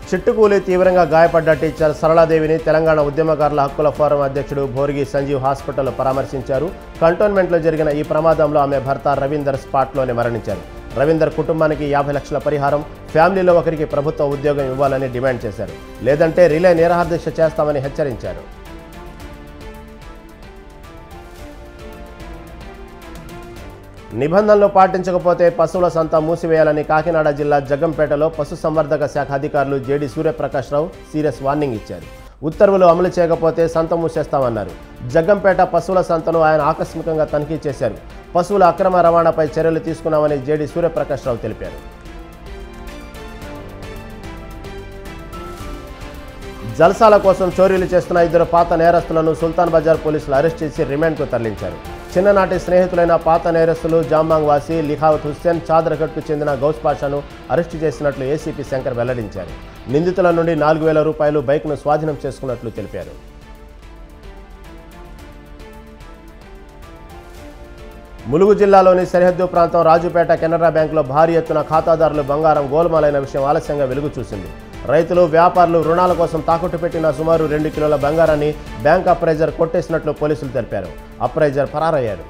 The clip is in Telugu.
చిట్టుకూలి తీవ్రంగా గాయపడ్డ టీచర్ సరళాదేవిని తెలంగాణ ఉద్యమకారుల హక్కుల ఫోరం అధ్యక్షుడు భోర్గి సంజీవ్ హాస్పిటల్లో పరామర్శించారు. కంటోన్మెంట్లో జరిగిన ఈ ప్రమాదంలో ఆమె భర్త రవీందర్ స్పాట్లోనే మరణించారు. రవీందర్ కుటుంబానికి 50 లక్షల పరిహారం, ఫ్యామిలీలో ఒకరికి ప్రభుత్వ ఉద్యోగం ఇవ్వాలని డిమాండ్ చేశారు. లేదంటే రిలే నిరాహారదీక్ష చేస్తామని హెచ్చరించారు. నిబంధనలు పాటించకపోతే పశువుల సంత మూసివేయాలని కాకినాడ జిల్లా జగ్గంపేటలో పశుసంవర్ధక శాఖ అధికారులు జేడీ సూర్యప్రకాశ్రావు సీరియస్ వార్నింగ్ ఇచ్చారు. ఉత్తర్వులు అమలు చేయకపోతే సంత మూసేస్తామన్నారు. జగ్గంపేట పశువుల సంతను ఆయన ఆకస్మికంగా తనిఖీ చేశారు. పశువుల అక్రమ రవాణాపై చర్యలు తీసుకున్నామని జేడీ సూర్యప్రకాశ్రావు తెలిపారు. జల్సాల కోసం చోరీలు చేస్తున్న 2 పాత నేరస్తులను సుల్తాన్ బజార్ పోలీసులు అరెస్ట్ చేసి రిమాండ్కు తరలించారు. చిన్ననాటి స్నేహితులైన పాత నేరస్తులు జాంబాంగ్ వాసి, లిఖావత్ హుస్సేన్, చాదరఘట్కు చెందిన గౌస్ పాషాను అరెస్టు చేసినట్లు ఏసీపీ శంకర్ వెల్లడించారు. నిందితుల నుండి 4,000 రూపాయలు బైక్ను స్వాధీనం చేసుకున్నట్లు తెలిపారు. ములుగు జిల్లాలోని సరిహద్దు ప్రాంతం రాజుపేట కెనరా బ్యాంకులో భారీ ఎత్తున ఖాతాదారులు బంగారం గోల్మాలైన విషయం ఆలస్యంగా వెలుగు చూసింది. రైతులు, వ్యాపారులు రుణాల కోసం తాకట్టు పెట్టిన సుమారు 2 కిలోల బంగారాన్ని బ్యాంక్ అప్రైజర్ కొట్టేసినట్లు పోలీసులు తెలిపారు. అప్రైజర్ పరారయ్యారు.